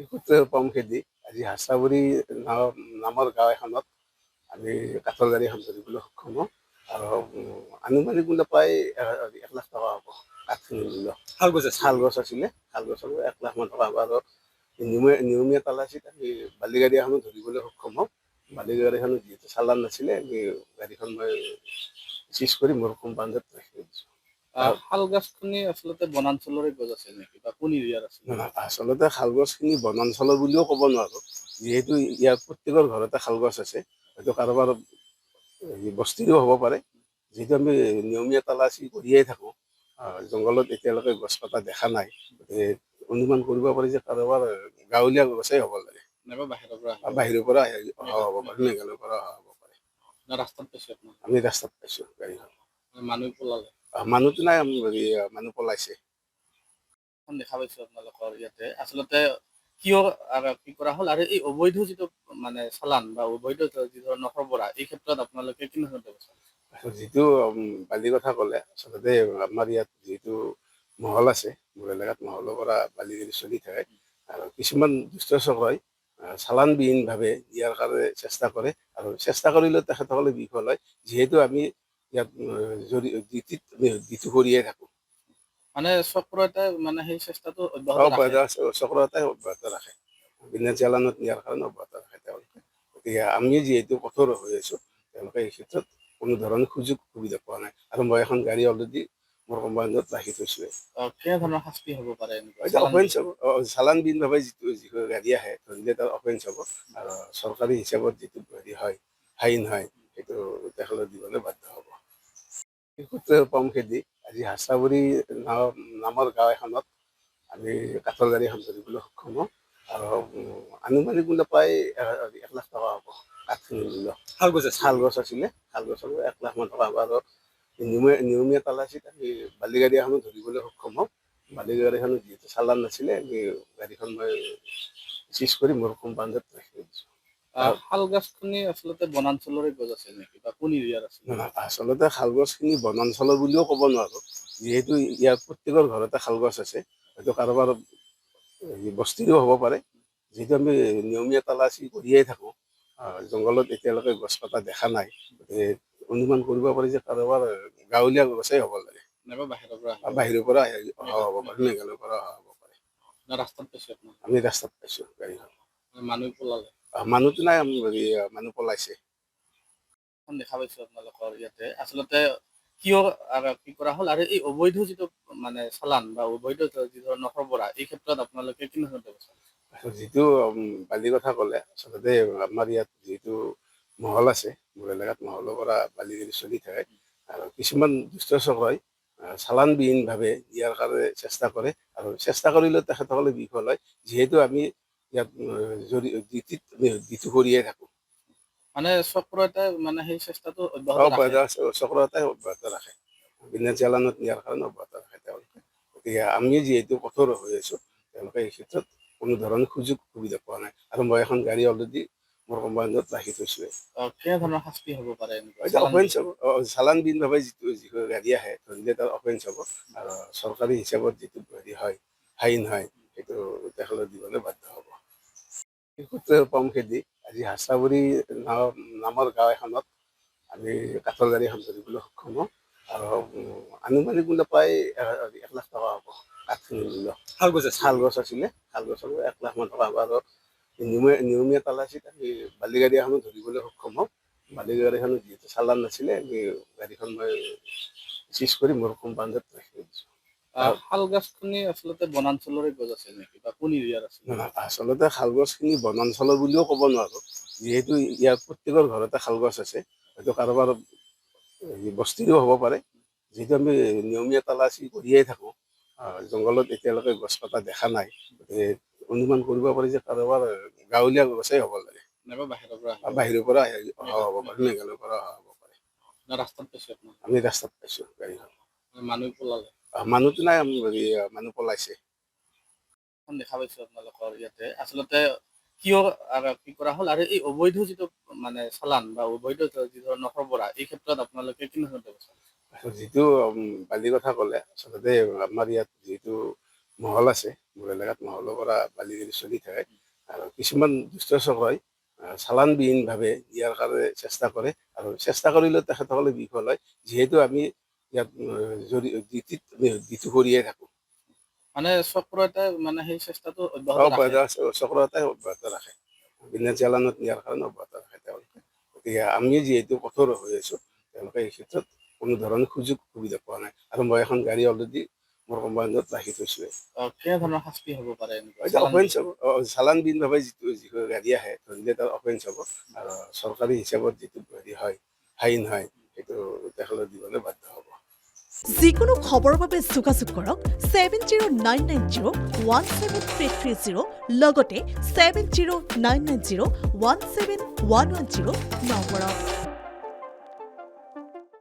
সূত্ৰে পাম খেদি আজি হাচাবুৰী নামৰ গাঁও এখনত আমি কাঠৰ গাড়ী এখন ধৰিবলৈ সক্ষম হওঁ আৰু আনুমানিক মূল্য প্ৰায় 1,00,000 টকা হ'ব। কাঠখিনিৰ মূল্য শাল গছ আছিলে, শাল গছৰ 1,00,000 মান টকা হ'ব। আৰু নিয়মীয়া তালাচীত আমি বালি গাড়ী এখনো ধৰিবলৈ সক্ষম হওঁ। বালি গাড়ীখনত যিহেতু চালান নাছিলে, আমি গাড়ীখন মই চিজ কৰি মোৰ কোম্পানীত ৰাখি দিছোঁ। শাল গছখিনি আচলতে বনাঞ্চলৰে গছ আছিল নেকি বা কোন এৰিয়াৰ আছিল? আচলতে শাল গছখিনি বনাঞ্চলৰ বুলিও ক'ব নোৱাৰোঁ, যিহেতু ইয়াৰ প্ৰত্যেকৰ ঘৰতে শাল গছ আছে। হয়তো কাৰোবাৰ বস্তিৰো হ'ব পাৰে। যিহেতু আমি নিয়মীয়া তালাচী কৰিয়ে থাকোঁ, জংঘলত এতিয়ালৈকে গছ কটা দেখা নাই। অনুমান কৰিব পাৰি যে কাৰোবাৰ গাঁৱলীয়া গছেই হ'ব লাগে। বাহিৰৰ পৰা অহা হ'ব পাৰে, মেঘালয়ৰ পৰা অহা হ'ব পাৰে। ৰাস্তাত পাইছে আপোনাক? আমি ৰাস্তাত পাইছোঁ গাড়ীখন। মানুহ পলালে? মানুহটো নাই, মানুহ পলাইছে। দেখা পাইছো আপোনালোকৰ ইয়াতে আচলতে কিয় কি কৰা হ'ল আৰু এই অবৈধ যিটো মানে চালান বা অবৈধ যি ধৰণৰ সৰবৰাহ, এই ক্ষেত্ৰত আপোনালোকে কেনেধৰণৰ ব্যৱস্থা লৈছে? যিটো বালিৰ কথা ক'লে, আচলতে আমাৰ ইয়াত যিটো মহল আছে, মোৰ এলেকাত মহলৰ পৰা বালি গাড়ী চলি থাকে। আৰু কিছুমান দুষ্ট চক্ৰই চালানবিহীনভাৱে দিয়াৰ কাৰণে চেষ্টা কৰে, আৰু চেষ্টা কৰিলেও তেখেতসকলে বিফল হয়। যিহেতু আমি ইয়াত ডিউটি কৰিয়ে থাকোঁ। মানে চক্ৰ এটাই মানে সেই চেষ্টাটো অব্যাহত চক্ৰ এটাই অব্যাহত ৰাখে, বিনা চালানত নিয়াৰ কাৰণে অব্যাহত ৰাখে তেওঁলোকে। গতিকে আমি যিহেতু কঠোৰ হৈ আছোঁ, তেওঁলোকে এই ক্ষেত্ৰত কোনো ধৰণৰ সুযোগ সুবিধা পোৱা নাই। আৰু মই এখন গাড়ী অলৰেডি মোৰ কোম্পানীত ৰাখি থৈছোঁ। কেনেধৰণৰ শাস্তি হ'ব পাৰে? অফেন্স হ'ব, চালানবিহীনভাৱে যিটো গাড়ী আহে ধৰিলে তাৰ অফেন্স হ'ব। আৰু চৰকাৰী হিচাপত যিটো হেৰি হয়, ফাইন হয়, সেইটো তেখেতলৈ দিবলৈ বাধ্য হ'ব। সূত্ৰে পাম খেদি আজি হাচাবুৰী নামৰ গাঁও এখনত আমি কাঠৰ গাড়ী এখন ধৰিবলৈ সক্ষম হওঁ। আৰু আনুমানিক মূল্য প্ৰায় 1,00,000 টকা হ'ব। কাঠখিনিৰ মূল্য শাল গছ আছিলে, শাল গছৰ 1,00,000 মান টকা হ'ব। আৰু নিয়মীয়া তালাচীত আমি বালি গাড়ী এখনো ধৰিবলৈ সক্ষম হওঁ। বালি গাড়ীখনত যিহেতু চালান নাছিলে, আমি গাড়ীখন মই চিজ কৰি মোৰ কোম্পানীত ৰাখি দিছোঁ। শাল গছখিনি আচলতে বনাঞ্চলৰে গছ আছিল নেকি বা কোন এৰিয়াৰ আছিল? আচলতে শাল গছখিনি বনাঞ্চলৰ বুলিও ক'ব নোৱাৰোঁ, যিহেতু ইয়াৰ প্ৰত্যেকৰ ঘৰতে শাল গছ আছে। হয়তো কাৰোবাৰ বস্তিৰো হ'ব পাৰে। যিহেতু আমি নিয়মীয়া তালাচী কৰিয়ে থাকোঁ, জংঘলত এতিয়ালৈকে গছ কটা দেখা নাই। অনুমান কৰিব পাৰি যে কাৰোবাৰ গাঁৱলীয়া গছেই হ'ব লাগে। বাহিৰৰ পৰা অহা হ'ব পাৰে, মেঘালয়ৰ পৰা অহা হ'ব পাৰে। ৰাস্তাত পাইছে আপোনাক? আমি ৰাস্তাত পাইছোঁ গাড়ীখন। মানুহ পলালে? মানুহটো নাই, মানুহ পলাইছে। দেখা পাইছো আপোনালোকৰ ইয়াতে আচলতে কিয় কি কৰা হ'ল আৰু এই অবৈধ যিটো মানে চালান বা অবৈধ যি ধৰণৰ সৰবৰাহ, এই ক্ষেত্ৰত আপোনালোকে কেনেধৰণৰ ব্যৱস্থা লৈছে? যিটো বালিৰ কথা ক'লে, আচলতে আমাৰ ইয়াত যিটো মহল আছে, মোৰ এলেকাত মহলৰ পৰা বালি গাড়ী চলি থাকে। আৰু কিছুমান দুষ্ট চক্ৰই চালানবিহীনভাৱে দিয়াৰ কাৰণে চেষ্টা কৰে, আৰু চেষ্টা কৰিলেও তেখেতসকলে বিফল হয়। যিহেতু আমি ইয়াত ডিউটি কৰিয়ে থাকোঁ। মানে চক্ৰ এটাই মানে সেই চেষ্টাটো অব্যাহত চক্ৰ এটাই অব্যাহত ৰাখে, বিনা চালানত নিয়াৰ কাৰণে অব্যাহত ৰাখে তেওঁলোকে। গতিকে আমি যিহেতু কঠোৰ হৈ আছোঁ, তেওঁলোকে এই ক্ষেত্ৰত কোনো ধৰণৰ সুযোগ সুবিধা পোৱা নাই। আৰু মই এখন গাড়ী অলৰেডি মোৰ কোম্পানীত ৰাখি থৈছোঁ। কেনেধৰণৰ শাস্তি হ'ব পাৰে? অফেন্স হ'ব, চালানবিহীনভাৱে যিটো গাড়ী আহে ধৰিলে তাৰ অফেন্স হ'ব। আৰু চৰকাৰী হিচাপত যিটো হেৰি হয়, ফাইন হয়, সেইটো তেখেতলৈ দিবলৈ বাধ্য হ'ব। সূত্ৰে পাম খেদি আজি হাচাবুৰী নামৰ গাঁও এখনত আমি কাঠৰ গাড়ী এখন ধৰিবলৈ সক্ষম হওঁ। আৰু আনুমানিক মূল্য প্ৰায় 1,00,000 টকা হ'ব। কাঠখিনিৰ মূল্য শাল গছ আছিলে, শাল গছৰ 1,00,000 মান টকা হ'ব। আৰু নিয়মীয়া তালাচীত আমি বালি গাড়ী এখনো ধৰিবলৈ সক্ষম হওঁ। বালি গাড়ীখনত যিহেতু চালান নাছিলে, আমি গাড়ীখন মই চিজ কৰি মোৰ কোম্পানীত ৰাখি দিছোঁ। শাল গছখিনি আচলতে বনাঞ্চলৰে গছ আছিল নেকি বা কোন এৰিয়াৰ আছিল? আচলতে শাল গছখিনি বনাঞ্চলৰ বুলিও ক'ব নোৱাৰোঁ, যিহেতু ইয়াৰ প্ৰত্যেকৰ ঘৰতে শাল গছ আছে। হয়তো কাৰোবাৰ বস্তিৰো হ'ব পাৰে। যিহেতু আমি নিয়মীয়া তালাচী কৰিয়ে থাকোঁ, জংঘলত এতিয়ালৈকে গছ কটা দেখা নাই। অনুমান কৰিব পাৰি যে কাৰোবাৰ গাঁৱলীয়া গছেই হ'ব লাগে। বাহিৰৰ পৰা অহা হ'ব পাৰে, মেঘালয়ৰ পৰা অহা হ'ব পাৰে। ৰাস্তাত পাইছে আপোনাক? আমি ৰাস্তাত পাইছোঁ গাড়ীখন। মানুহ পলালে? মানুহটো নাই, মানুহ পলাইছে। দেখা পাইছো আপোনালোকৰ ইয়াতে আচলতে কিয় কি কৰা হ'ল আৰু এই অবৈধ যিটো মানে চালান বা অবৈধ যি ধৰণৰ সৰবৰাহ, এই ক্ষেত্ৰত আপোনালোকে কেনেধৰণৰ ব্যৱস্থা লৈছে? যিটো বালিৰ কথা ক'লে, আচলতে আমাৰ ইয়াত যিটো মহল আছে, মোৰ এলেকাত মহলৰ পৰা বালি গাড়ী চলি থাকে আৰু কিছুমান দুষ্ট চক্ৰই চালানবিহীনভাৱে দিয়াৰ কাৰণে চেষ্টা কৰে আৰু চেষ্টা কৰিলেও তেখেতসকলে বিফল হয় যিহেতু আমি ইয়াত ডিউটি কৰিয়ে থাকোঁ মানে চক্ৰ এটাই মানে সেই চেষ্টাটো অব্যাহত ৰাখে। চক্ৰ এটাই অব্যাহত ৰাখে বিনা চালানত নিয়াৰ কাৰণে অব্যাহত ৰাখে তেওঁলোকে গতিকে আমি যিহেতু কঠোৰ হৈ আছোঁ তেওঁলোকে এই ক্ষেত্ৰত কোনো ধৰণৰ সুযোগ সুবিধা পোৱা নাই আৰু মই এখন গাড়ী অলৰেডি মোৰ কম্পাউণ্ডত ৰাখি থৈছোঁৱে কেনেধৰণৰ শাস্তি হ'ব পাৰে এনেকুৱা এতিয়া অফেন্স হ'ব চালানবিহীনভাৱে যিটো গাড়ী আহে ধৰিলে তাৰ অফেন্স হ'ব আৰু চৰকাৰী হিচাপত যিটো হেৰি হয় ফাইন হয় সেইটো তেখেতলৈ দিবলৈ বাধ্য হ'ব যিকোনো খবৰৰ বাবে যোগাযোগ কৰক 7099017330 লগতে 7099017110 নম্বৰত।